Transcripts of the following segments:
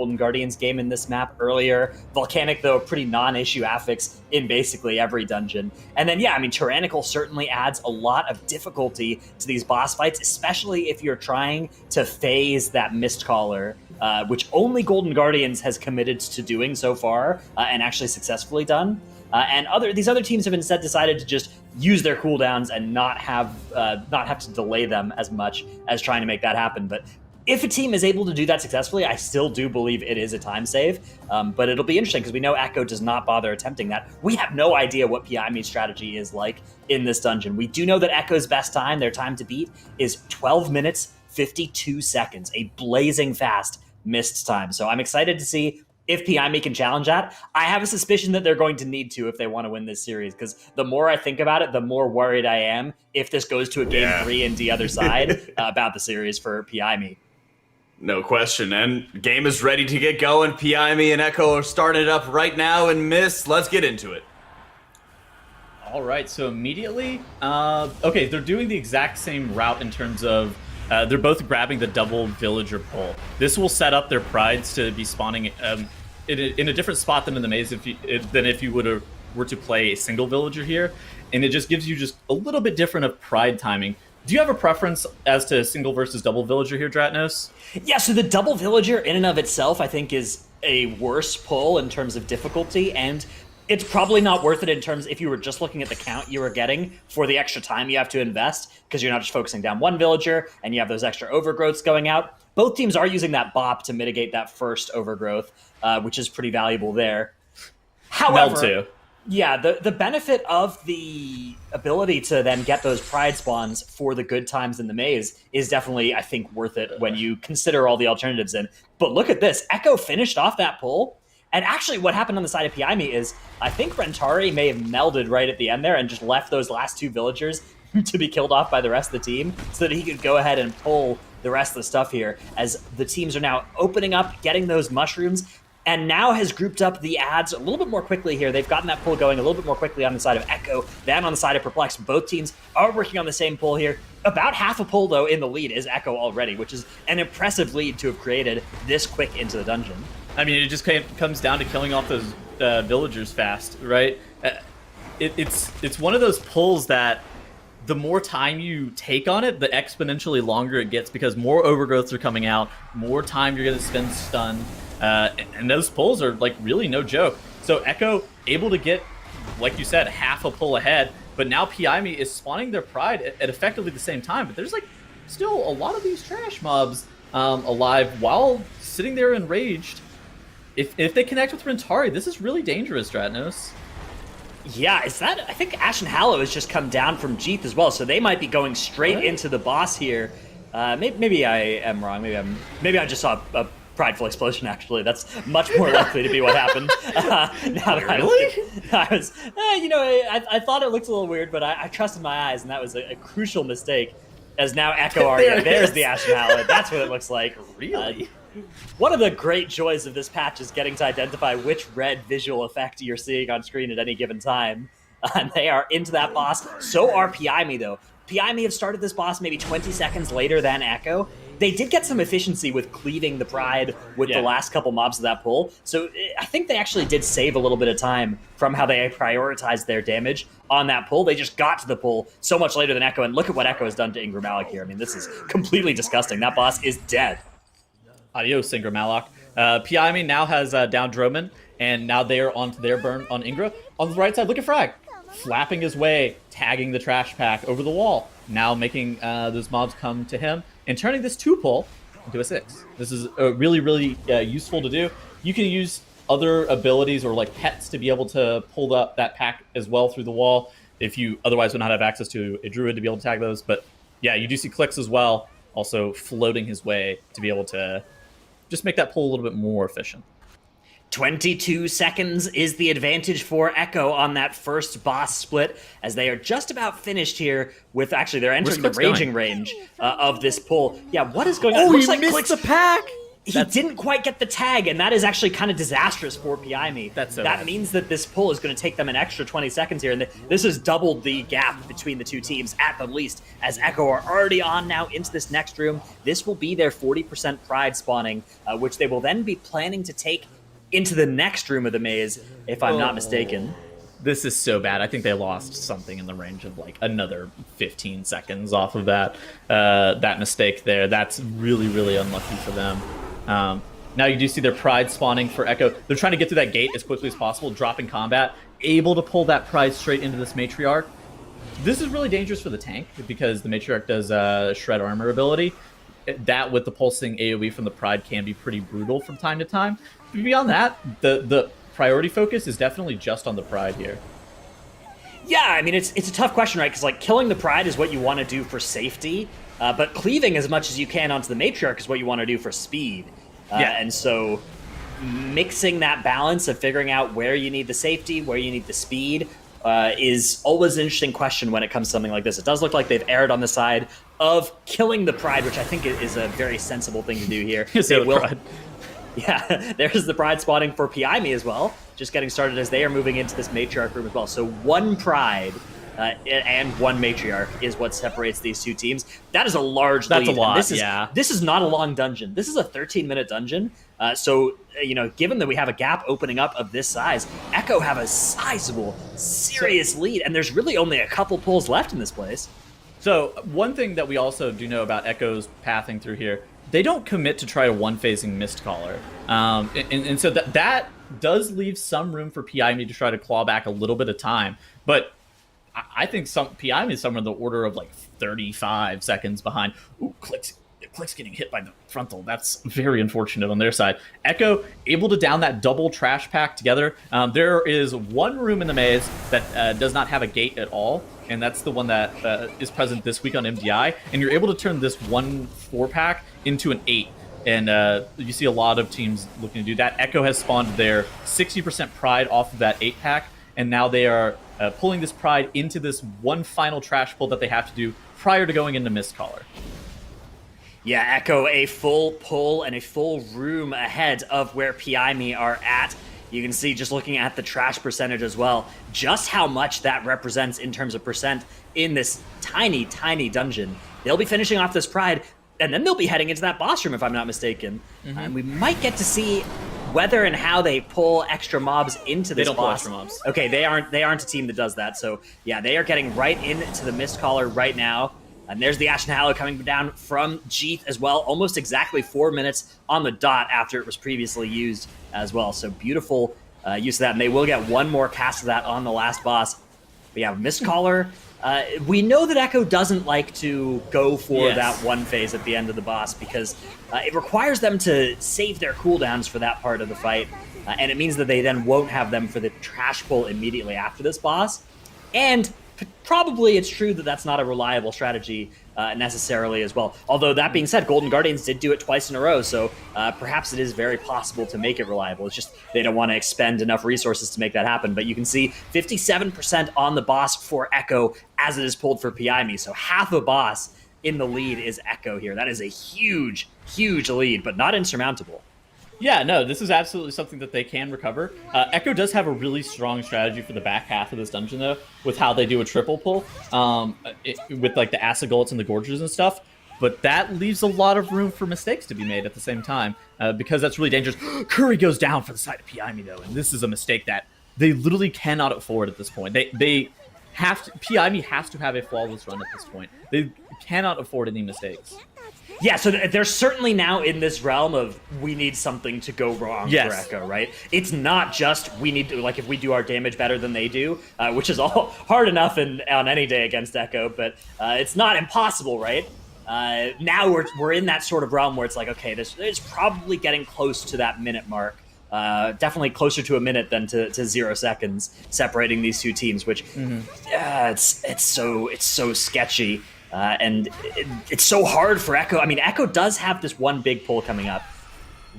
Golden Guardians game in this map earlier. Volcanic, though, a pretty non-issue affix in basically every dungeon. And then, yeah, I mean, Tyrannical certainly adds a lot of difficulty to these boss fights, especially if you're trying to phase that Mistcaller, which only Golden Guardians has committed to doing so far, and actually successfully done. And these other teams have instead decided to just use their cooldowns and not have to delay them as much as trying to make that happen. But if a team is able to do that successfully, I still do believe it is a time save. But it'll be interesting because we know Echo does not bother attempting that. We have no idea what PIME's strategy is like in this dungeon. We do know that Echo's best time, their time to beat, is 12 minutes, 52 seconds, a blazing fast missed time. So I'm excited to see if PIME can challenge that. I have a suspicion that they're going to need to if they want to win this series, because the more I think about it, the more worried I am if this goes to a game 3 and the other side about the series for PIME. No question. And game is ready to get going. PIME and Echo are starting it up right now in Mist. Let's get into it. All right, so immediately, okay, they're doing the exact same route in terms of they're both grabbing the double villager pull. This will set up their prides to be spawning in a different spot than in the maze than if you were to play a single villager here, and it just gives you just a little bit different of pride timing. Do you have a preference as to single versus double villager here, Dratnos? Yeah, so the double villager in and of itself, I think, is a worse pull in terms of difficulty, and it's probably not worth it in terms if you were just looking at the count you were getting for the extra time you have to invest, because you're not just focusing down one villager and you have those extra overgrowths going out. Both teams are using that bop to mitigate that first overgrowth, which is pretty valuable there. However, yeah, the benefit of the ability to then get those pride spawns for the good times in the maze is definitely, I think, worth it when you consider all the alternatives in. But look at this. Echo finished off that pull. And actually what happened on the side of PIME is I think Rentari may have melded right at the end there and just left those last two villagers to be killed off by the rest of the team so that he could go ahead and pull the rest of the stuff here as the teams are now opening up, getting those mushrooms, and now has grouped up the ads a little bit more quickly here. They've gotten that pull going a little bit more quickly on the side of Echo than on the side of Perplex. Both teams are working on the same pull here. About half a pull, though, in the lead is Echo already, which is an impressive lead to have created this quick into the dungeon. I mean, it just comes down to killing off those villagers fast, right? It's one of those pulls that the more time you take on it, the exponentially longer it gets because more overgrowths are coming out, more time you're going to spend stunned, and those pulls are like really no joke. So Echo able to get, like you said, half a pull ahead, but now PIME is spawning their pride at effectively the same time. But there's like still a lot of these trash mobs alive while sitting there enraged. If they connect with Rentari, this is really dangerous, Dratnos. Yeah, is that? I think Ashen Hallow has just come down from Jeeth as well, so they might be going straight into the boss here. Maybe I am wrong. Maybe I just saw a prideful explosion. Actually, that's much more likely to be what happened. Now that I was, I thought it looked a little weird, but I trusted my eyes, and that was a crucial mistake. As now Echo already, there's the Ashen Hallow. That's what it looks like. Really. One of the great joys of this patch is getting to identify which red visual effect you're seeing on screen at any given time. And they are into that boss. So are PIME, though. PIME have started this boss maybe 20 seconds later than Echo. They did get some efficiency with cleaving the pride with the last couple mobs of that pull. So I think they actually did save a little bit of time from how they prioritized their damage on that pull. They just got to the pull so much later than Echo. And look at what Echo has done to Ingram Malik here. I mean, this is completely disgusting. That boss is dead. Adios, Ingram Malak. PIME now has down Droman, and now they are onto their burn on Ingra. On the right side, look at Frag. Flapping his way, tagging the trash pack over the wall. Now making those mobs come to him, and turning this 2-pull into a 6. This is really, really useful to do. You can use other abilities or like pets to be able to pull up that pack as well through the wall, if you otherwise would not have access to a druid to be able to tag those. But yeah, you do see clicks as well, also floating his way to be able to just make that pull a little bit more efficient. 22 seconds is the advantage for Echo on that first boss split, as they are just about finished here with, actually, they're entering the raging range of this pull. Yeah, what is going on? Oh, he missed the pack! He didn't quite get the tag, and that is actually kind of disastrous for Piami. That's so that bad. means that this pull is going to take them an extra 20 seconds here, and this has doubled the gap between the two teams at the least, as Echo are already on now into this next room. This will be their 40% pride spawning, which they will then be planning to take into the next room of the maze, if I'm not mistaken. This is so bad. I think they lost something in the range of like another 15 seconds off of that mistake there. That's really, really unlucky for them. Now you do see their pride spawning for Echo. They're trying to get through that gate as quickly as possible, dropping combat, able to pull that pride straight into this matriarch. This is really dangerous for the tank because the matriarch does shred armor ability. That with the pulsing AoE from the pride can be pretty brutal from time to time. But beyond that, the priority focus is definitely just on the pride here. Yeah, I mean, it's a tough question, right? Because, like, killing the pride is what you want to do for safety, but cleaving as much as you can onto the matriarch is what you want to do for speed. And so mixing that balance of figuring out where you need the safety, where you need the speed, is always an interesting question when it comes to something like this. It does look like they've erred on the side of killing the pride, which I think is a very sensible thing to do here. Pride. Yeah, there's the pride spawning for Piami as well, just getting started as they are moving into this matriarch room as well. So one pride and one matriarch is what separates these two teams. That is a large lead. That's a lot, This is not a long dungeon. This is a 13-minute dungeon. So, given that we have a gap opening up of this size, Echo have a sizable, serious lead, and there's really only a couple pulls left in this place. So one thing that we also do know about Echo's pathing through here, they don't commit to try a one-phasing Mistcaller. And so that does leave some room for Piami to try to claw back a little bit of time. But I think Piami is somewhere in the order of like 35 seconds behind. Ooh, Click's getting hit by the frontal. That's very unfortunate on their side. Echo able to down that double trash pack together. There is one room in the maze that does not have a gate at all, and that's the one that is present this week on MDI. And you're able to turn this 1 4-pack into an 8. And you see a lot of teams looking to do that. Echo has spawned their 60% pride off of that 8-pack, and now they are pulling this pride into this one final trash pull that they have to do prior to going into Mistcaller. Yeah, Echo a full pull and a full room ahead of where Piami are at. You can see, just looking at the trash percentage as well, just how much that represents in terms of percent in this tiny, tiny dungeon. They'll be finishing off this pride, and then they'll be heading into that boss room, if I'm not mistaken. And we might get to see whether and how they pull extra mobs into this They don't boss. pull extra mobs. Okay, they aren't a team that does that. So yeah, they are getting right into the Mistcaller right now. And there's the Ashen Hallow coming down from Jeeth as well, almost exactly 4 minutes on the dot after it was previously used as well. So beautiful use of that, and they will get one more cast of that on the last boss. But yeah, Mistcaller, we know that Echo doesn't like to go for that one phase at the end of the boss because it requires them to save their cooldowns for that part of the fight, and it means that they then won't have them for the trash pull immediately after this boss. And probably it's true that that's not a reliable strategy necessarily as well. Although that being said, Golden Guardians did do it twice in a row, so perhaps it is very possible to make it reliable. It's just they don't want to expend enough resources to make that happen. But you can see 57% on the boss for Echo as it is pulled for Piami. So half a boss in the lead is Echo here. That is a huge, huge lead, but not insurmountable. Yeah, no, this is absolutely something that they can recover. Echo does have a really strong strategy for the back half of this dungeon, though, with how they do a triple pull, with like the acid gullets and the gorges and stuff. But that leaves a lot of room for mistakes to be made at the same time, because that's really dangerous. Curry goes down for the side of Piami, though, and this is a mistake that they literally cannot afford at this point. They have to. Piami has to have a flawless run at this point. They cannot afford any mistakes. Yeah, so they're certainly now in this realm of we need something to go wrong for Echo, right? It's not just we need to, like, if we do our damage better than they do, which is all hard enough on any day against Echo, but it's not impossible, right? Now we're in that sort of realm where it's like, okay, this is probably getting close to that minute mark. Definitely closer to a minute than to 0 seconds separating these two teams, which it's so sketchy. And it's so hard for Echo. I mean, Echo does have this one big pull coming up.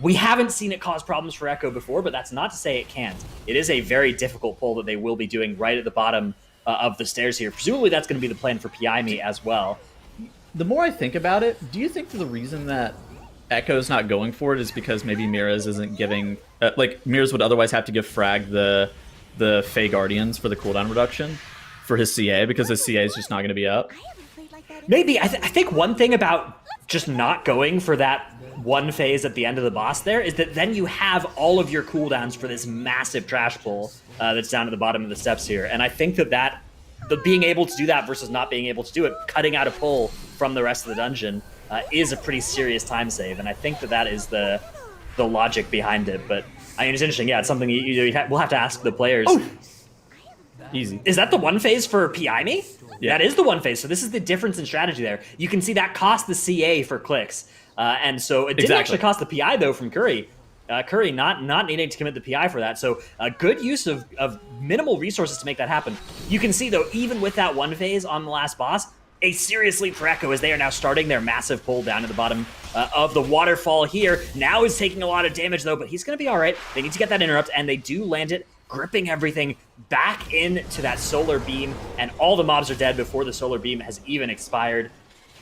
We haven't seen it cause problems for Echo before, but that's not to say it can't. It is a very difficult pull that they will be doing right at the bottom of the stairs here. Presumably that's going to be the plan for Piami as well. The more I think about it, do you think the reason that Echo's not going for it is because maybe Mirrors isn't giving... like, Mirrors would otherwise have to give Frag the Fey Guardians for the cooldown reduction for his CA, because his CA is just not going to be up. Maybe. I think one thing about just not going for that one phase at the end of the boss there is that then you have all of your cooldowns for this massive trash pull that's down at the bottom of the steps here. And I think that the being able to do that versus not being able to do it, cutting out a pull from the rest of the dungeon, is a pretty serious time save. And I think that is the logic behind it. But I mean, it's interesting. Yeah, it's something we'll have to ask the players. Oh. Easy. Is that the one phase for PI Me? Yeah. That is the one phase. So this is the difference in strategy there. You can see that cost the CA for clicks. And so it didn't actually cost the PI, though, from Curry. Curry not needing to commit the PI for that. So a good use of minimal resources to make that happen. You can see, though, even with that one phase on the last boss, a serious leap for Echo as they are now starting their massive pull down to the bottom of the waterfall here. Now is taking a lot of damage, though, but he's going to be all right. They need to get that interrupt, and they do land it, gripping everything back into that solar beam, and all the mobs are dead before the solar beam has even expired.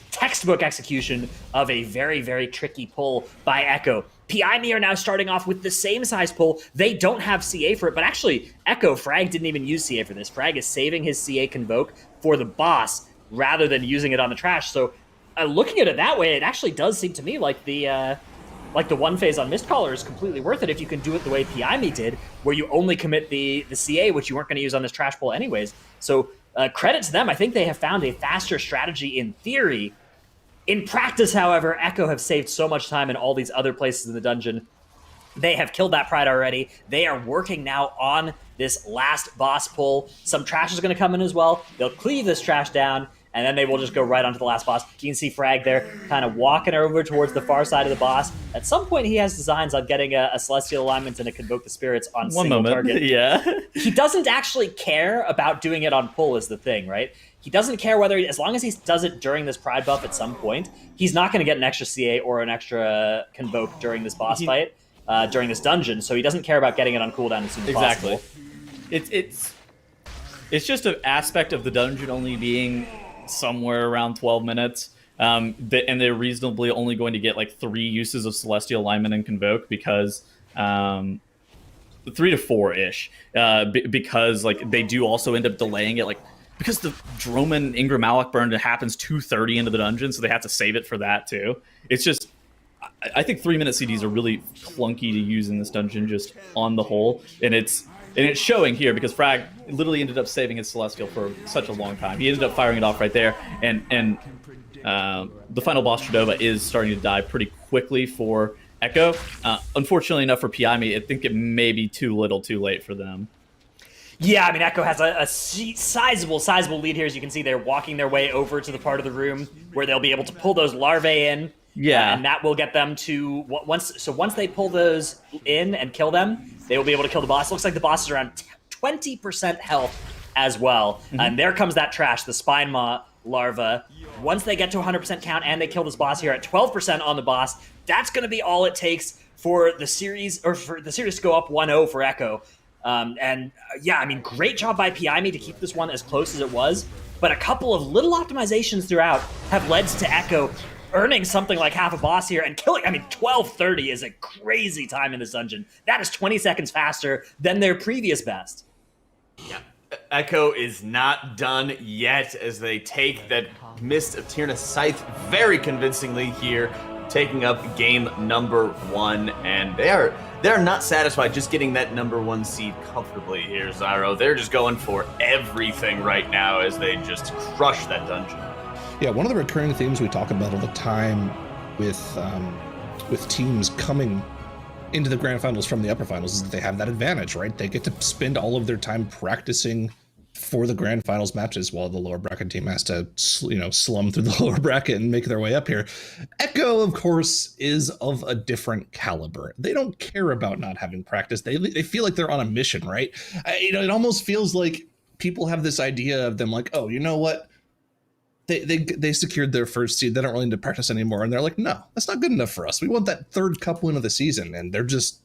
Textbook execution of a very, very tricky pull by Echo. PI Me are now starting off with the same size pull. They don't have CA for it, but actually, Echo, Frag didn't even use CA for this. Frag is saving his CA Convoke for the boss rather than using it on the trash. So looking at it that way, it actually does seem to me like the one phase on Mistcaller is completely worth it if you can do it the way PI Me did, where you only commit the CA, which you weren't going to use on this trash pull anyways. So credit to them. I think they have found a faster strategy in theory. In practice, however, Echo have saved so much time in all these other places in the dungeon. They have killed that pride already. They are working now on this last boss pull. Some trash is going to come in as well. They'll cleave this trash down, and then they will just go right onto the last boss. You can see Frag there kind of walking over towards the far side of the boss. At some point, he has designs on getting a Celestial Alignment and a Convoke the Spirits on single target. Yeah. He doesn't actually care about doing it on pull is the thing, right? He doesn't care whether, as long as he does it during this Pride buff at some point, he's not going to get an extra CA or an extra Convoke during this boss fight, during this dungeon, so he doesn't care about getting it on cooldown as soon as possible. It's just an aspect of the dungeon only being somewhere around 12 minutes, and they're reasonably only going to get like 3 uses of Celestial Alignment and Convoke because 3 to 4-ish, because like they do also end up delaying it, like because the Droman Ingram Malak burn happens 2:30 into the dungeon, so they have to save it for that too. It's just, I think 3-minute CDs are really clunky to use in this dungeon just on the whole, and it's showing here because Frag literally ended up saving his Celestial for such a long time. He ended up firing it off right there, and the final boss Tradova is starting to die pretty quickly for Echo. Unfortunately enough for PI Me, I think it may be too little too late for them. Yeah, I mean, Echo has a sizable lead here. As you can see, they're walking their way over to the part of the room where they'll be able to pull those larvae in. Yeah. And that will get them to... Once they pull those in and kill them, they will be able to kill the boss. Looks like the boss is around 20% health as well. Mm-hmm. And there comes that trash, the Spine Maw larva. Once they get to 100% count and they kill this boss here at 12% on the boss, that's going to be all it takes for the series, or for the series to go up 1-0 for Echo. Yeah, I mean, great job by PI Me to keep this one as close as it was, but a couple of little optimizations throughout have led to Echo earning something like half a boss here and killing. I mean, 12:30 is a crazy time in this dungeon. That is 20 seconds faster than their previous best. Yeah. Echo is not done yet as they take that Mist of Tirna Scythe very convincingly here, taking up game number 1, and they're not satisfied just getting that number 1 seed comfortably here, Zyro. They're just going for everything right now as they just crush that dungeon. Yeah, one of the recurring themes we talk about all the time with teams coming into the grand finals from the upper finals is that they have that advantage, right? They get to spend all of their time practicing for the grand finals matches while the lower bracket team has to, slum through the lower bracket and make their way up here. Echo, of course, is of a different caliber. They don't care about not having practice. They feel like they're on a mission, right? It almost feels like people have this idea of them like, oh, you know what? They secured their first seed. They don't really need to practice anymore. And they're like, no, that's not good enough for us. We want that third cup win of the season. And they're just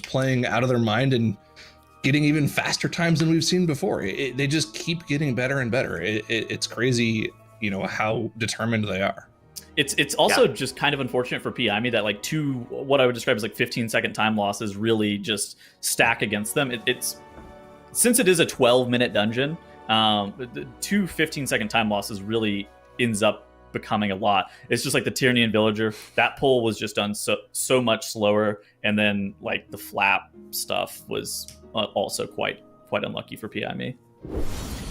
playing out of their mind and getting even faster times than we've seen before. They just keep getting better and better. It's crazy, how determined they are. It's also just kind of unfortunate for PIME that like what I would describe as like 15-second time losses really just stack against them. It's since it is a 12-minute dungeon, the 2 15-second time losses really ends up becoming a lot. It's just like the Tyrnian Villager, that pull was just done so much slower, and then like the flap stuff was also quite unlucky for PIME.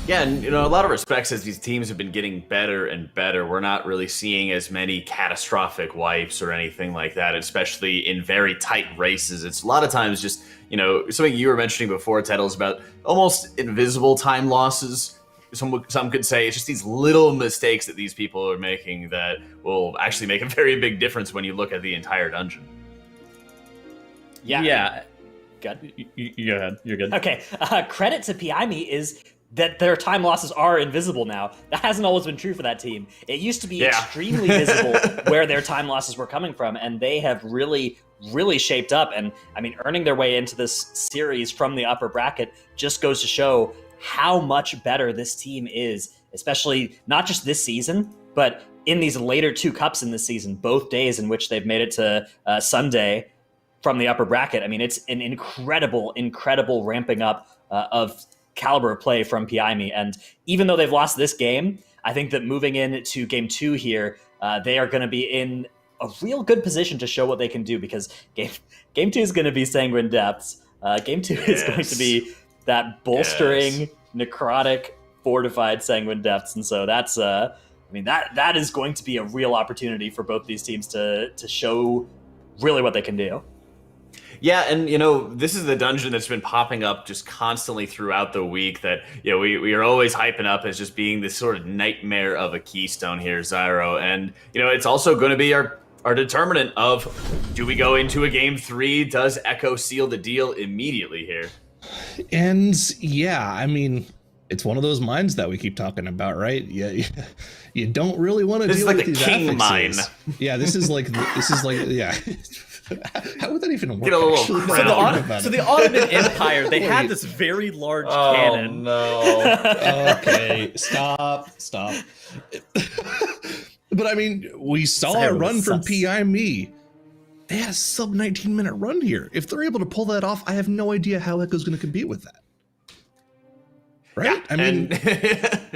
Yeah, and a lot of respects, as these teams have been getting better and better, we're not really seeing as many catastrophic wipes or anything like that, especially in very tight races. It's a lot of times just, something you were mentioning before, Tettles, about almost invisible time losses. Some could say it's just these little mistakes that these people are making that will actually make a very big difference when you look at the entire dungeon. Yeah. Good. Go ahead. You're good. Okay. Credit to PIME is that their time losses are invisible now. That hasn't always been true for that team. It used to be extremely visible where their time losses were coming from, and they have really shaped up. And I mean, earning their way into this series from the upper bracket just goes to show how much better this team is, especially not just this season, but in these later 2 cups in this season, both days in which they've made it to Sunday from the upper bracket. I mean, it's an incredible ramping up of caliber of play from PIME. And even though they've lost this game, I think that moving into game 2 here, they are going to be in a real good position to show what they can do, because game 2 is going to be Sanguine Depths. Game 2 is going to be that bolstering, necrotic, fortified Sanguine Depths. And so that's, that is going to be a real opportunity for both these teams to show really what they can do. Yeah, and this is the dungeon that's been popping up just constantly throughout the week that we are always hyping up as just being this sort of nightmare of a keystone here, Zyro. And it's also going to be our determinant of, do we go into a game 3? Does Echo seal the deal immediately here? And yeah, I mean, it's one of those mines that we keep talking about, right? Yeah, you don't really want to deal with these king mine. Yeah, this is like yeah. How would that even work? Get a little So the Ottoman Empire, they had this very large cannon. Oh no! Okay, stop. But I mean, we saw a run from PIME. They had a sub 19-minute run here. If they're able to pull that off, I have no idea how Echo's going to compete with that. Right? Yeah, I mean,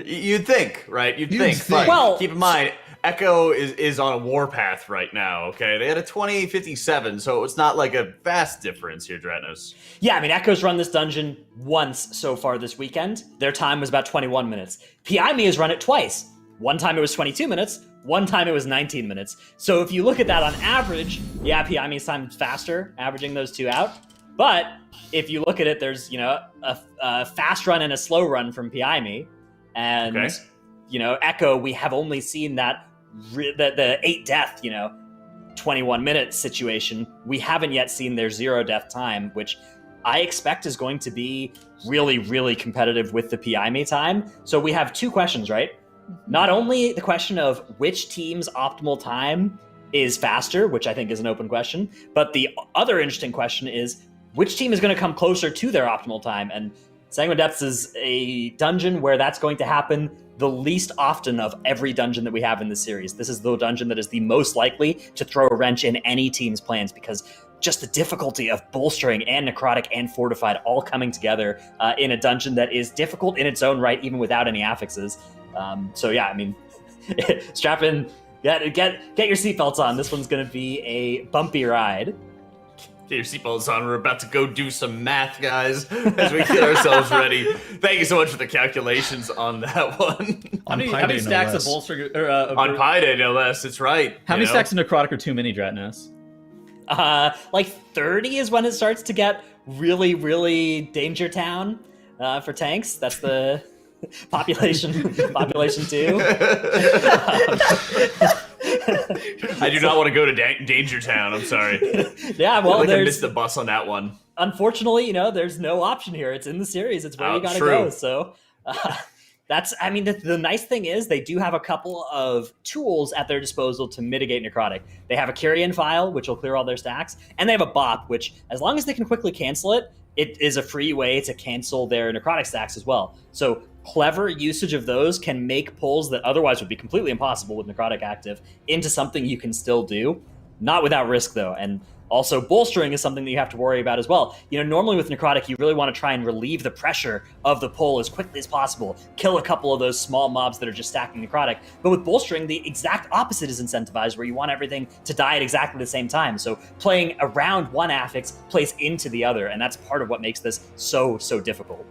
you'd think, right? You'd think. But well, keep in mind, Echo is on a warpath right now, okay? They had a 28-57, so it's not like a vast difference here, Dratnos. Yeah, I mean, Echo's run this dungeon once so far this weekend. Their time was about 21 minutes. PIME has run it twice. One time it was 22 minutes, one time it was 19 minutes. So if you look at that on average, yeah, PIME's time is faster, averaging those 2 out. But if you look at it, there's, a fast run and a slow run from PIME. And, Echo, we have only seen that the 8 death, 21-minute situation. We haven't yet seen their 0 death time, which I expect is going to be really competitive with the PIME time. So we have 2 questions, right? Not only the question of which team's optimal time is faster, which I think is an open question, but the other interesting question is which team is going to come closer to their optimal time. And Sanguine Depths is a dungeon where that's going to happen the least often of every dungeon that we have in this series. This is the dungeon that is the most likely to throw a wrench in any team's plans, because just the difficulty of bolstering and necrotic and fortified all coming together in a dungeon that is difficult in its own right, even without any affixes. So yeah, I mean, strap in, get your seatbelts on. This one's going to be a bumpy ride. Get your seatbelts on. We're about to go do some math, guys, as we get ourselves ready. Thank you so much for the calculations on that one. How many stacks of bolster on Pi Day, no less. It's right. How many stacks of necrotic are too many, Dratnos? Like 30 is when it starts to get really Danger Town for tanks. That's the population 2. I do not want to go to Danger Town. I'm sorry. Yeah, well, I missed the bus on that one. Unfortunately, there's no option here. It's in the series. It's where you gotta go. So that's, I mean, the nice thing is they do have a couple of tools at their disposal to mitigate necrotic. They have a Kyrian file, which will clear all their stacks, and they have a bop, which, as long as they can quickly cancel it, it is a free way to cancel their necrotic stacks as well. So clever usage of those can make pulls that otherwise would be completely impossible with Necrotic active into something you can still do. Not without risk, though. And also, bolstering is something that you have to worry about as well. Normally with Necrotic, you really want to try and relieve the pressure of the pull as quickly as possible. Kill a couple of those small mobs that are just stacking Necrotic. But with bolstering, the exact opposite is incentivized, where you want everything to die at exactly the same time. So playing around one affix plays into the other, and that's part of what makes this so difficult.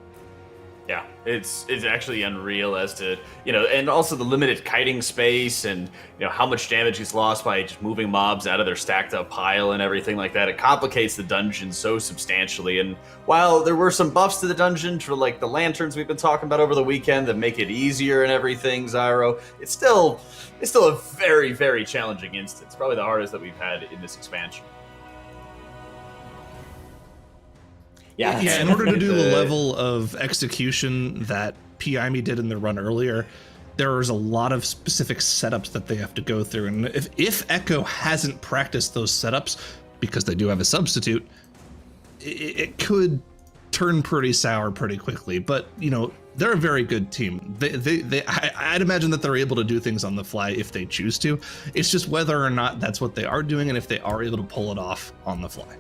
Yeah, it's actually unreal as to, and also the limited kiting space and, how much damage is lost by just moving mobs out of their stacked up pile and everything like that. It complicates the dungeon so substantially. And while there were some buffs to the dungeon for like the lanterns we've been talking about over the weekend that make it easier and everything, Zyro, it's still a very, very challenging instance. Probably the hardest that we've had in this expansion. Yeah, in order to do the level of execution that PIME did in the run earlier, there's a lot of specific setups that they have to go through. And if Echo hasn't practiced those setups, because they do have a substitute, it could turn pretty sour pretty quickly. But, they're a very good team. I'd imagine that they're able to do things on the fly if they choose to. It's just whether or not that's what they are doing and if they are able to pull it off on the fly.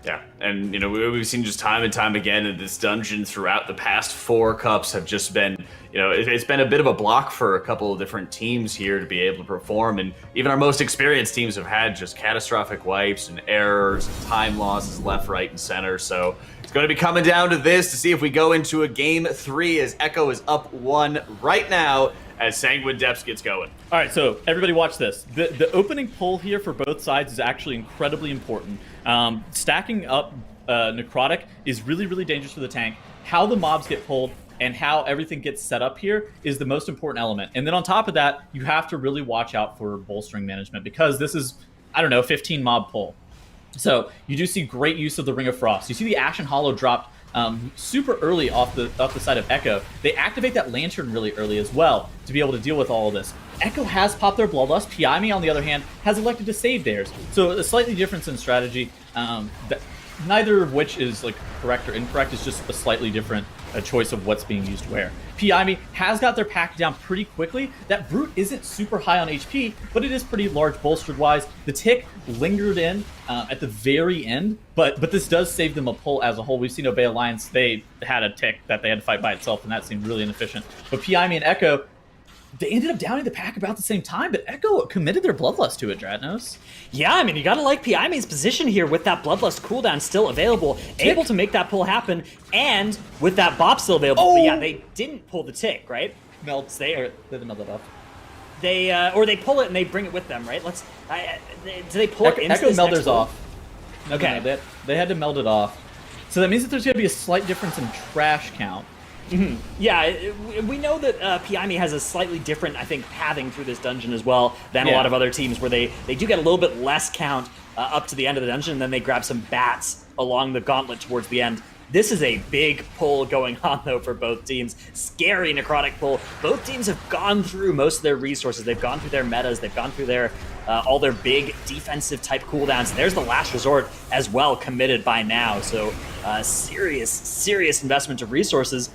Yeah, and we've seen just time and time again in this dungeon throughout the past 4 cups have just been, it's been a bit of a block for a couple of different teams here to be able to perform, and even our most experienced teams have had just catastrophic wipes and errors and time losses left, right, and center. So it's going to be coming down to this to see if we go into a game 3 as Echo is up 1 right now as Sanguine Depths gets going. All right, so everybody watch this. The opening pull here for both sides is actually incredibly important. Stacking up Necrotic is really, really dangerous for the tank. How the mobs get pulled and how everything gets set up here is the most important element. And then on top of that, you have to really watch out for bolstering management, because this is, 15 mob pull. So you do see great use of the Ring of Frost. You see the Ashen Hollow dropped super early off the side of Echo. They activate that Lantern really early as well to be able to deal with all of this. Echo has popped their Bloodlust. PIME, on the other hand, has elected to save theirs. So a slightly difference in strategy. Neither of which is correct or incorrect. It's just a slightly different choice of what's being used where. PIME has got their pack down pretty quickly. That Brute isn't super high on HP, but it is pretty large bolstered-wise. The Tick lingered in at the very end, but this does save them a pull as a whole. We've seen Obey Alliance, they had a Tick that they had to fight by itself, and that seemed really inefficient. But PIME and Echo, they ended up downing the pack about the same time, but Echo committed their Bloodlust to it, Dratnos. Yeah, you gotta like PIME's position here with that Bloodlust cooldown still available, able to make that pull happen, and with that Bop still available. Oh! But yeah, they didn't pull the Tick, right? Melts. They didn't meld that off. They pull it and they bring it with them, right? Do they pull it into Echo this meld next theirs pull? off. Okay. No, they had to meld it off. So that means that there's going to be a slight difference in trash count. Mm-hmm. Yeah, we know that PIME has a slightly different, pathing through this dungeon as well than a lot of other teams, where they do get a little bit less count up to the end of the dungeon, and then they grab some bats along the gauntlet towards the end. This is a big pull going on, though, for both teams. Scary Necrotic pull. Both teams have gone through most of their resources. They've gone through their metas. They've gone through their all their big defensive-type cooldowns. There's the Last Resort as well, committed by now. So serious investment of resources.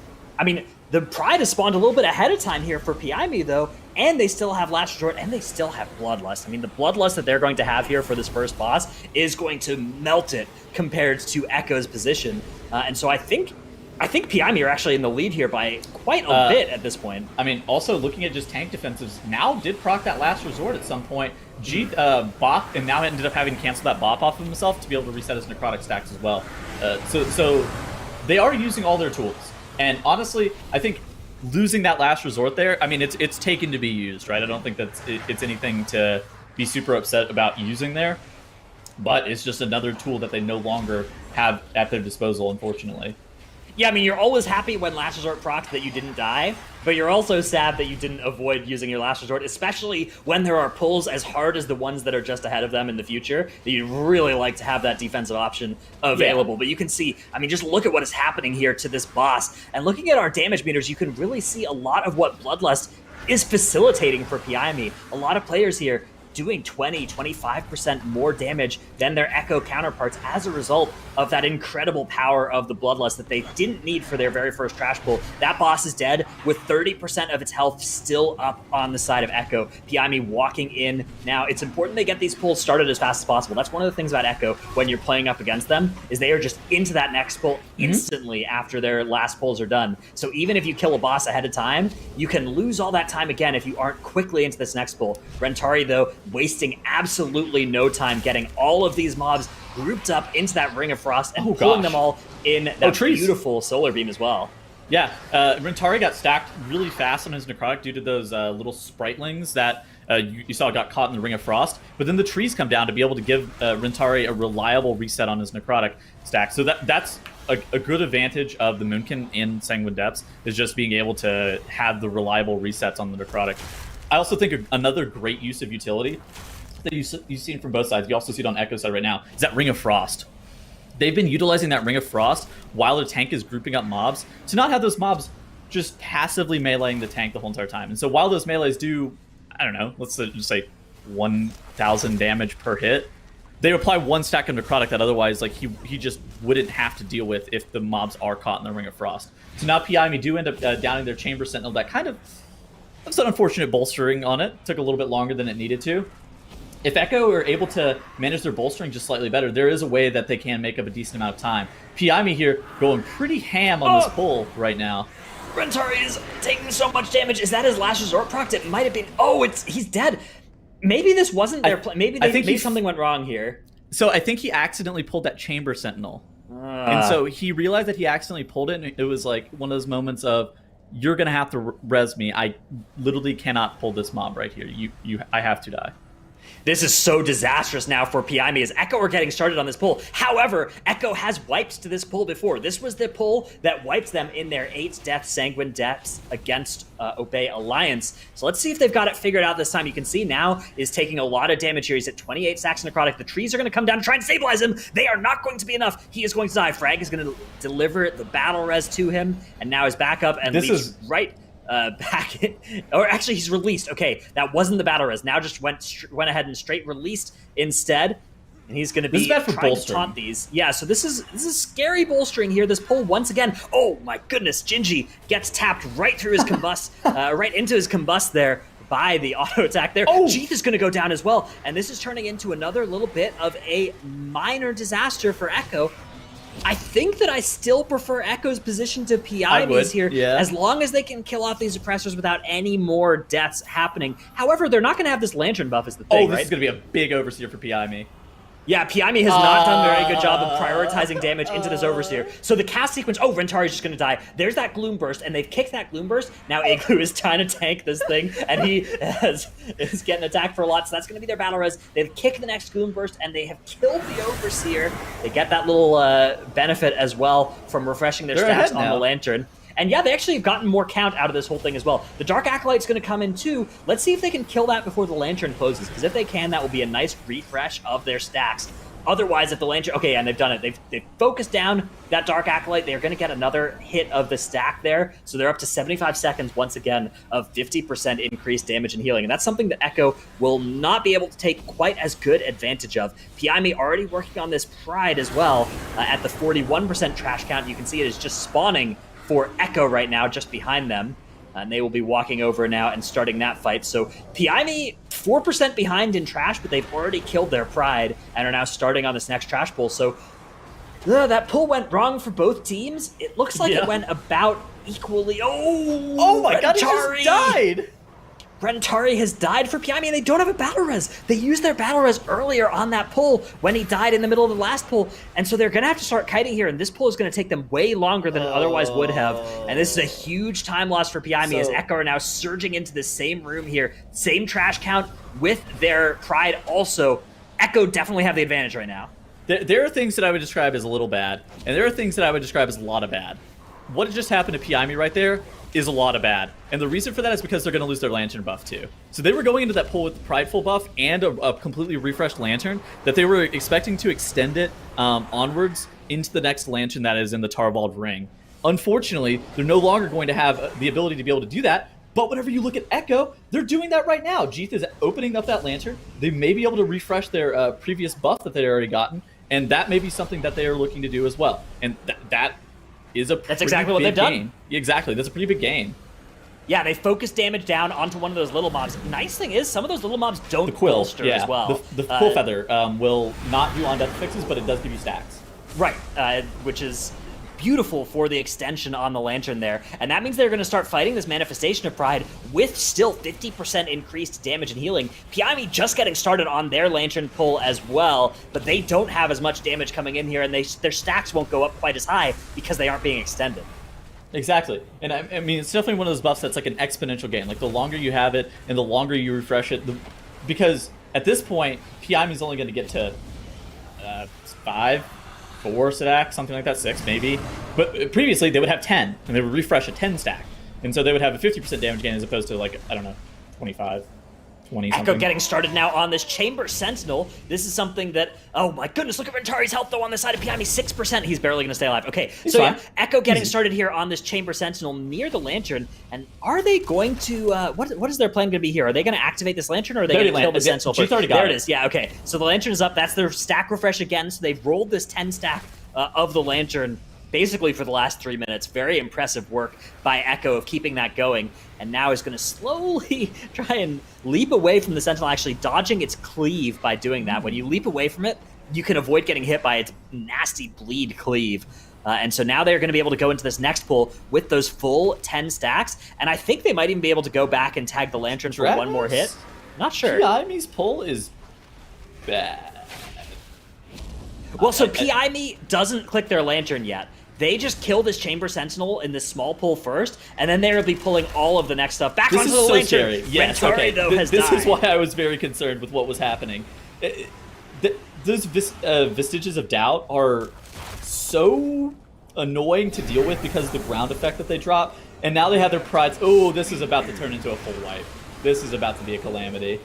The Pride has spawned a little bit ahead of time here for PIME, though, and they still have Last Resort, and they still have Bloodlust. The Bloodlust that they're going to have here for this first boss is going to melt it compared to Echo's position. And so I think PIME are actually in the lead here by quite a bit at this point. Also looking at just tank defensives, now did proc that Last Resort at some point. G bop, and now ended up having to cancel that bop off of himself to be able to reset his Necrotic stacks as well. So they are using all their tools. And honestly, I think losing that Last Resort there, it's taken to be used, right? I don't think it's anything to be super upset about using there, but it's just another tool that they no longer have at their disposal, unfortunately. Yeah, you're always happy when Last Resort procs that you didn't die, but you're also sad that you didn't avoid using your Last Resort, especially when there are pulls as hard as the ones that are just ahead of them in the future, that you'd really like to have that defensive option available. Yeah. But you can see, just look at what is happening here to this boss, and looking at our damage meters, you can really see a lot of what Bloodlust is facilitating for PIME. A lot of players here doing 20-25% more damage than their Echo counterparts as a result of that incredible power of the Bloodlust that they didn't need for their very first trash pull. That boss is dead with 30% of its health still up on the side of Echo. Piami walking in. Now, it's important they get these pulls started as fast as possible. That's one of the things about Echo when you're playing up against them, is they are just into that next pull instantly after their last pulls are done. So even if you kill a boss ahead of time, you can lose all that time again if you aren't quickly into this next pull. Rentari, though, wasting absolutely no time getting all of these mobs grouped up into that Ring of Frost and pulling them all in that beautiful Solar Beam as well. Yeah, Rentari got stacked really fast on his Necrotic due to those little spritelings that you saw got caught in the Ring of Frost. But then the trees come down to be able to give Rentari a reliable reset on his Necrotic stack. So that's a good advantage of the Moonkin in Sanguine Depths, is just being able to have the reliable resets on the Necrotic. I also think another great use of utility that you've seen from both sides, you also see it on Echo's side right now, is that Ring of Frost. They've been utilizing that Ring of Frost while the tank is grouping up mobs to not have those mobs just passively meleeing the tank the whole entire time. And so while those melees do, I don't know, let's just say 1,000 damage per hit, they apply one stack of Necrotic that otherwise like he just wouldn't have to deal with if the mobs are caught in the Ring of Frost. So now Piami do end up downing their Chamber Sentinel. That kind of, that's an unfortunate bolstering on it. Took a little bit longer than it needed to. If Echo are able to manage their bolstering just slightly better, there is a way that they can make up a decent amount of time. Piami here going pretty ham on this pull right now. Rentari is taking so much damage. Is that his last resort proc? It might have been. Oh, he's dead. Maybe this wasn't their plan. Maybe something went wrong here. So I think he accidentally pulled that Chamber Sentinel. And so he realized that he accidentally pulled it, and it was like one of those moments of, you're going to have to res me. I literally cannot pull this mob right here. I have to die. This is so disastrous now for Piami as Echo are getting started on this pull. However, Echo has wiped to this pull before. This was the pull that wiped them in their 8th death Sanguine Depths against Obey Alliance. So let's see if they've got it figured out this time. You can see now is taking a lot of damage here. He's at 28 stacks Necrotic. The trees are going to come down and try and stabilize him. They are not going to be enough. He is going to die. Frag is going to deliver the battle res to him, and now his backup and leads right back in, or actually he's released. Okay, that wasn't the battle res. Now just went ahead and straight released instead, and he's going to be trying to taunt these. Yeah, so this is scary bolstering here. This pull once again. Oh my goodness, Gingy gets tapped right through his combust, right into his combust there by the auto attack there. Jeeth is going to go down as well, and this is turning into another little bit of a minor disaster for Echo. I think that I still prefer Echo's position to Piami's here, as long as they can kill off these oppressors without any more deaths happening. However, they're not going to have this Lantern buff is the thing, this is going to be a big Overseer for Piami. Yeah, Piami has not done a very good job of prioritizing damage into this Overseer. So the cast sequence, Rentari's just going to die. There's that Gloom Burst, and they've kicked that Gloom Burst. Now Igloo is trying to tank this thing, and he is getting attacked for a lot, so that's going to be their battle res. They've kicked the next Gloom Burst, and they have killed the Overseer. They get that little benefit as well from refreshing their stats on the Lantern. And yeah, they actually have gotten more count out of this whole thing as well. The Dark Acolyte's going to come in too. Let's see if they can kill that before the Lantern closes, because if they can, that will be a nice refresh of their stacks. Otherwise, if the Lantern... Okay, and they've done it. They've focused down that Dark Acolyte. They're going to get another hit of the stack there. So they're up to 75 seconds, once again, of 50% increased damage and healing. And that's something that Echo will not be able to take quite as good advantage of. Piami already working on this Pride as well. At the 41% trash count, you can see it is just spawning for Echo right now, just behind them. And they will be walking over now and starting that fight. So Piami, 4% behind in trash, but they've already killed their Pride and are now starting on this next trash pull. So that pull went wrong for both teams. It looks like it went about equally. Oh my god, he just died! Rentari has died for Piami, and they don't have a battle res. They used their battle res earlier on that pull when he died in the middle of the last pull, and so they're going to have to start kiting here, and this pull is going to take them way longer than it otherwise would have, and this is a huge time loss for Piami as Echo are now surging into the same room here. Same trash count with their Pride also. Echo definitely have the advantage right now. There are things that I would describe as a little bad, and there are things that I would describe as a lot of bad. What just happened to Piami right there is a lot of bad. And the reason for that is because they're going to lose their Lantern buff too. So they were going into that pull with the Prideful buff and a completely refreshed Lantern that they were expecting to extend it onwards into the next Lantern that is in the Tarvald Ring. Unfortunately, they're no longer going to have the ability to be able to do that But whenever you look at Echo, they're doing that right now. Scithe is opening up that lantern. They may be able to refresh their previous buff that they'd already gotten, and that may be something that they are looking to do as well. And that is That's exactly what they've done. Exactly, that's a pretty big game. Yeah, they focus damage down onto one of those little mobs. Nice thing is, some of those little mobs don't bolster as well. The quill feather will not do on-death fixes, but it does give you stacks. Right, which is beautiful for the extension on the lantern there. And that means they're going to start fighting this Manifestation of Pride with still 50% increased damage and healing. Piami just getting started on their lantern pull as well, but they don't have as much damage coming in here, and their stacks won't go up quite as high because they aren't being extended. Exactly. And I mean, it's definitely one of those buffs that's like an exponential gain. Like, the longer you have it and the longer you refresh it, because at this point, Piami is only going to get to 4 stacks, something like that, 6 maybe. But previously, they would have 10, and they would refresh a 10 stack. And so they would have a 50% damage gain as opposed to, like, I don't know, 25, 20 something. Echo getting started now on this Chamber Sentinel. This is something that, oh my goodness, look at Rentari's health though on the side of Piami, 6%. He's barely going to stay alive. Okay, so yeah, Echo getting started here on this Chamber Sentinel near the Lantern. And are they going to, what is their plan going to be here? Are they going to activate this Lantern, or are they going to kill the Sentinel first? There it is, yeah, okay. So the Lantern is up. That's their stack refresh again. So they've rolled this 10 stack of the Lantern basically for the last 3 minutes. Very impressive work by Echo of keeping that going. And now is going to slowly try and leap away from the Sentinel, actually dodging its cleave by doing that. When you leap away from it, you can avoid getting hit by its nasty bleed cleave. And so now they're going to be able to go into this next pull with those full 10 stacks. And I think they might even be able to go back and tag the Lantern for one more hit. Not sure. Piami's pull is bad. Well, so Piami doesn't click their Lantern yet. They just kill this Chamber Sentinel in this small pull first, and then they'll be pulling all of the next stuff back onto the Lantern. Scary. Yes, Rentari, though, has this died. is why I was very concerned with what was happening. Those vestiges of doubt are so annoying to deal with because of the ground effect that they drop, and now they have their prides. Oh, this is about to turn into a full wipe. This is about to be a calamity.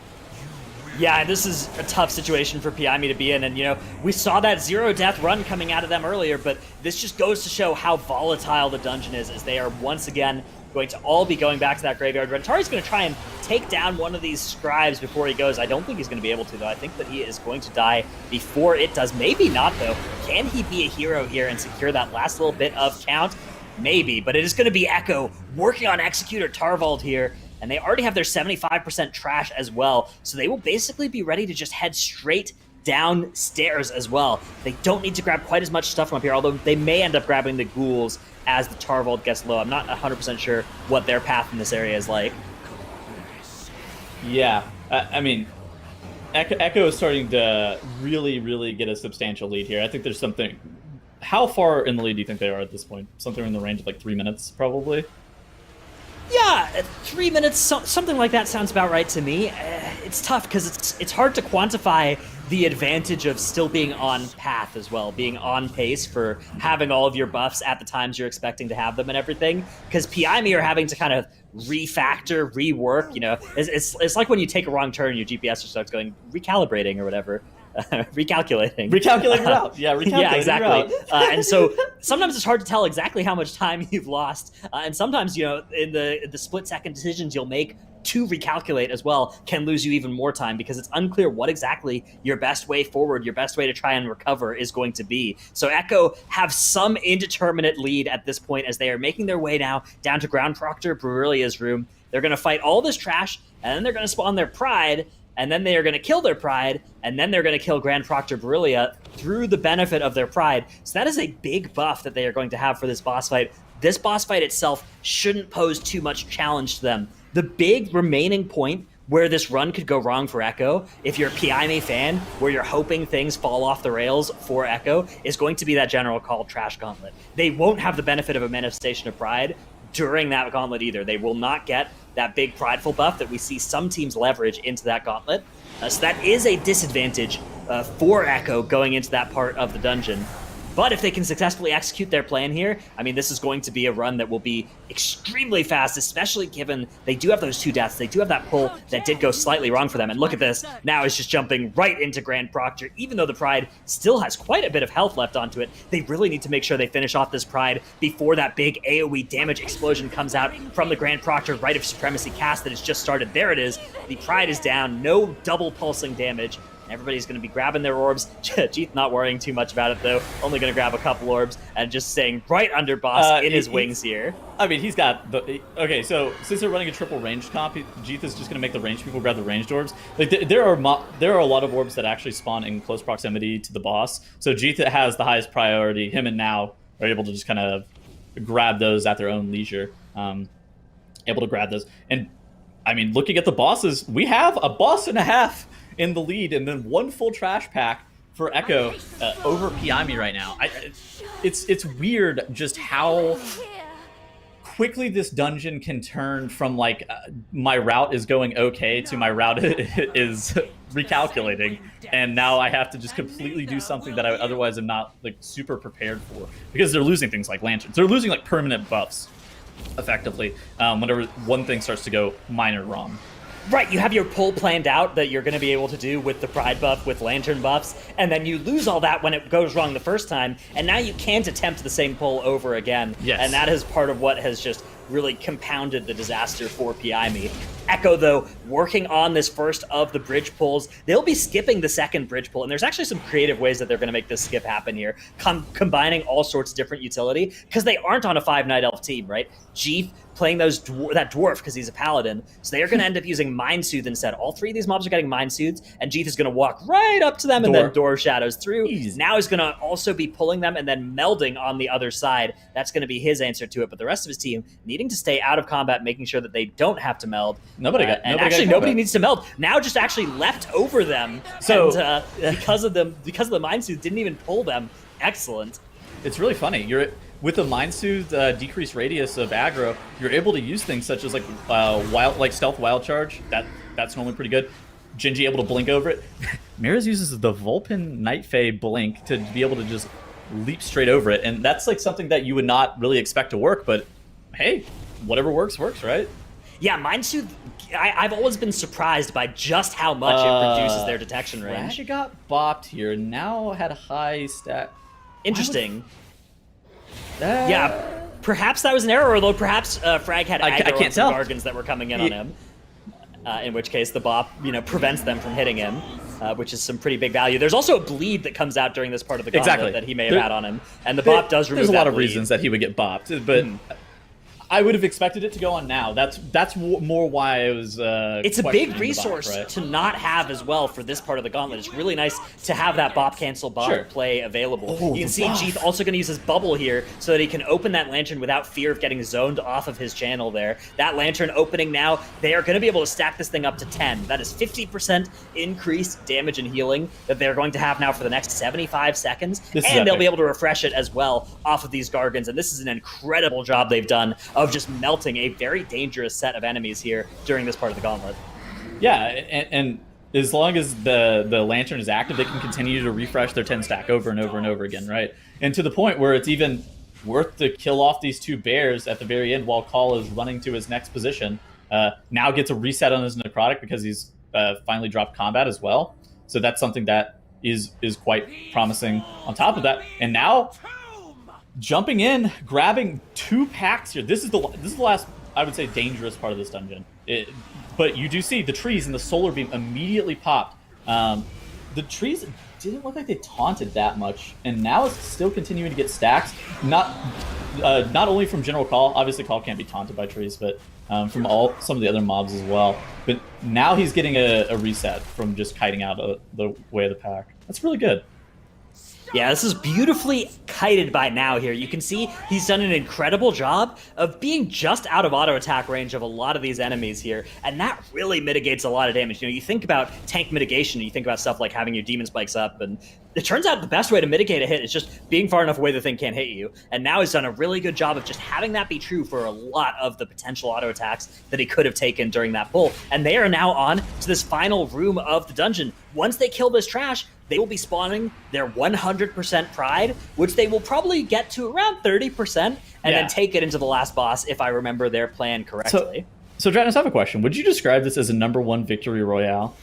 Yeah, this is a tough situation for Piami to be in, and, you know, we saw that 0-death run coming out of them earlier, but this just goes to show how volatile the dungeon is, as they are once again going to all be going back to that graveyard. Rentari's going to try and take down one of these scribes before he goes. I don't think he's going to be able to, though. I think that he is going to die before it does. Maybe not, though. Can he be a hero here and secure that last little bit of count? Maybe, but it is going to be Echo working on Executor Tarvald here, and they already have their 75% trash as well, so they will basically be ready to just head straight downstairs as well. They don't need to grab quite as much stuff from up here, although they may end up grabbing the ghouls as the Tarvald gets low. I'm not 100% sure what their path in this area is like. Yeah, I mean, Echo is starting to really get a substantial lead here. I think there's something... How far in the lead do you think they are at this point? Something in the range of like 3 minutes, probably? Yeah, 3 minutes, something like that sounds about right to me. It's tough because it's hard to quantify the advantage of still being on path as well, being on pace for having all of your buffs at the times you're expecting to have them and everything. Because Piami are having to kind of refactor, rework, you know. It's like when you take a wrong turn, your GPS just starts going, recalibrating or whatever. Recalculating route. Yeah, yeah, exactly. And so sometimes it's hard to tell exactly how much time you've lost, and sometimes, you know, in the split-second decisions you'll make to recalculate as well can lose you even more time, because it's unclear what exactly your best way forward, your best way to try and recover is going to be. So Echo have some indeterminate lead at this point as they are making their way now down to Ground Proctor Brillia's room. They're going to fight all this trash, and then they're going to spawn their Pride, and then they are going to kill their Pride, and then they're going to kill Grand Proctor Brillia through the benefit of their Pride. So that is a big buff that they are going to have for this boss fight. This boss fight itself shouldn't pose too much challenge to them. The big remaining point where this run could go wrong for Echo, if you're a Piami fan, where you're hoping things fall off the rails for Echo, is going to be that general call Trash Gauntlet. They won't have the benefit of a Manifestation of Pride during that gauntlet either. They will not get that big prideful buff that we see some teams leverage into that gauntlet. So that is a disadvantage for Echo going into that part of the dungeon. But if they can successfully execute their plan here, I mean, this is going to be a run that will be extremely fast, especially given they do have those 2 deaths. They do have that pull that did go slightly wrong for them. And look at this. Now it's just jumping right into Grand Proctor. Even though the Pride still has quite a bit of health left onto it, they really need to make sure they finish off this Pride before that big AoE damage explosion comes out from the Grand Proctor Rite of Supremacy cast that has just started. There it is. The Pride is down. No double pulsing damage. Everybody's going to be grabbing their orbs. Jeeth not worrying too much about it, though. Only going to grab a couple orbs and just staying right under Boss in his wings here. I mean, he's got the... Okay, so since they're running a triple ranged comp, Jeeth is just going to make the ranged people grab the ranged orbs. Like, there are a lot of orbs that actually spawn in close proximity to the boss. So Jeeth has the highest priority. Him and Now are able to just kind of grab those at their own leisure. Able to grab those. And, I mean, looking at the bosses, we have a boss and a half in the lead, and then 1 full trash pack for Echo over Piami right now. It's weird just how quickly this dungeon can turn from like my route is going okay to my route is recalculating, and now I have to just completely do something that I otherwise am not like super prepared for, because they're losing things like lanterns. They're losing like permanent buffs effectively whenever one thing starts to go minor wrong. Right, you have your pull planned out that you're going to be able to do with the Pride buff, with Lantern buffs, and then you lose all that when it goes wrong the first time, and now you can't attempt the same pull over again. Yes. And that is part of what has just really compounded the disaster for Piami. Echo, though, working on this first of the bridge pulls. They'll be skipping the second bridge pull, and there's actually some creative ways that they're going to make this skip happen here, combining all sorts of different utility, because they aren't on a 5 Night Elf team, right? Jeeth playing that dwarf because he's a paladin, so they are going to end up using Mind Soothe instead. All 3 of these mobs are getting Mind Soothes, and Jeeth is going to walk right up to them and then Door Shadows through. Easy. Now he's going to also be pulling them and then melding on the other side. That's going to be his answer to it, but the rest of his team needing to stay out of combat, making sure that they don't have to meld. Nobody needs to meld. Now just actually left over them, so and, because of the Mind Soothe didn't even pull them. Excellent. It's really funny. With the Mind Soothe decreased radius of aggro, you're able to use things such as like stealth wild charge. That's normally pretty good. Genji able to blink over it. Mirrors uses the Vulpin Night Fae blink to be able to just leap straight over it, and that's like something that you would not really expect to work, but hey, whatever works, right? Yeah, Mind Soothe, I've always been surprised by just how much it reduces their detection range. Frag got bopped here, now had a high stat. Interesting. Yeah, perhaps that was an error, although perhaps Frag had aggro on some Gargans that were coming in on him. In which case the bop, prevents them from hitting him, which is some pretty big value. There's also a bleed that comes out during this part of the gauntlet that he may have had on him, and the bop does remove that bleed. There's a lot of reasons that he would get bopped, but I would have expected it to go on now. That's more why I was. It's a big resource to not have as well for this part of the gauntlet. It's really nice to have that bop cancel bop play available. You can see Jeeth also going to use his bubble here so that he can open that lantern without fear of getting zoned off of his channel there. That lantern opening now, they are going to be able to stack this thing up to 10. That is 50% increased damage and healing that they're going to have now for the next 75 seconds. And they'll be able to refresh it as well off of these Gargans. And this is an incredible job they've done of just melting a very dangerous set of enemies here during this part of the gauntlet. Yeah, and as long as the lantern is active, they can continue to refresh their 10 stack over and over and over again, right? And to the point where it's even worth to kill off these 2 bears at the very end while Call is running to his next position. Now gets a reset on his necrotic because he's finally dropped combat as well. So that's something that is quite promising on top of that. And now jumping in, grabbing 2 packs here. This is the last, I would say, dangerous part of this dungeon. But you do see the trees and the solar beam immediately popped. The trees didn't look like they taunted that much, and now it's still continuing to get stacks. Not only from General Call, obviously Call can't be taunted by trees, but from some of the other mobs as well. But now he's getting a reset from just kiting out the way of the pack. That's really good. Yeah, this is beautifully kited by Now here. You can see he's done an incredible job of being just out of auto attack range of a lot of these enemies here, and that really mitigates a lot of damage. You think about tank mitigation, you think about stuff like having your demon spikes up and it turns out the best way to mitigate a hit is just being far enough away the thing can't hit you. And now he's done a really good job of just having that be true for a lot of the potential auto attacks that he could have taken during that pull. And they are now on to this final room of the dungeon. Once they kill this trash, they will be spawning their 100% pride, which they will probably get to around 30% and then take it into the last boss, if I remember their plan correctly. So Dratus, I have a question. Would you describe this as a #1 victory royale?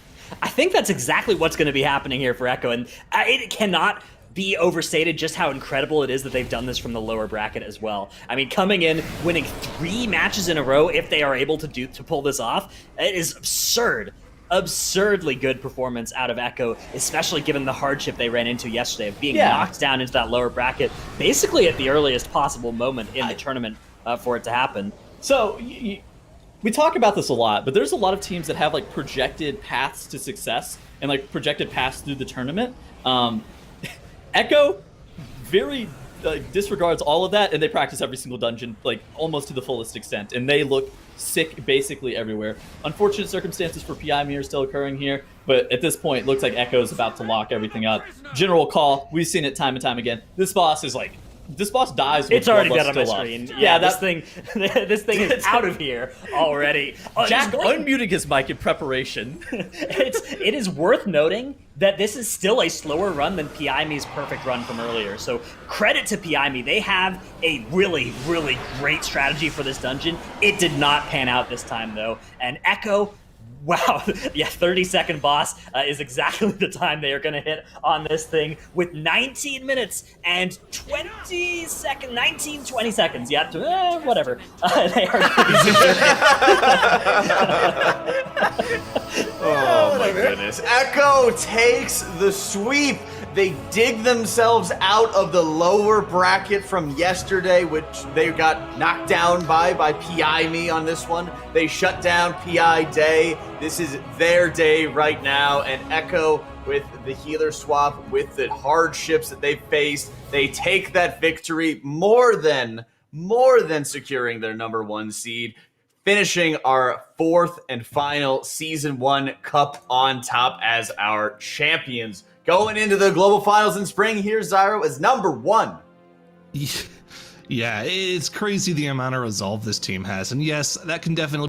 I think that's exactly what's going to be happening here for Echo, and it cannot be overstated just how incredible it is that they've done this from the lower bracket as well. I mean, coming in, winning 3 matches in a row, if they are able to pull this off, it is absurd. Absurdly good performance out of Echo, especially given the hardship they ran into yesterday of being knocked down into that lower bracket, basically at the earliest possible moment in the tournament for it to happen. So, we talk about this a lot, but there's a lot of teams that have like projected paths to success and like projected paths through the tournament. Echo very disregards all of that, and they practice every single dungeon like almost to the fullest extent, and they look sick basically everywhere. Unfortunate circumstances for PI me are still occurring here, but at this point, it looks like Echo's about to lock everything up. General call, we've seen it time and time again. This boss dies. With it's already dead on my still up. screen. Yeah, this thing is out of here already. Jack unmuting his mic in preparation. It is worth noting that this is still a slower run than PIME's perfect run from earlier. So credit to PIME. They have a really, really great strategy for this dungeon. It did not pan out this time, though. And Echo, wow, 30-second boss is exactly the time they are going to hit on this thing with 19 minutes and 20 seconds. Yeah, whatever. They are Oh my goodness. Echo takes the sweep. They dig themselves out of the lower bracket from yesterday, which they got knocked down by PI me on this one. They shut down PI Day. This is their day right now, and Echo, with the healer swap, with the hardships that they've faced, they take that victory more than securing their #1 seed, finishing our 4th and final Season 1 Cup on top as our champions. Going into the global finals in spring, here's Zyro as #1. Yeah, it's crazy the amount of resolve this team has. And yes, that can definitely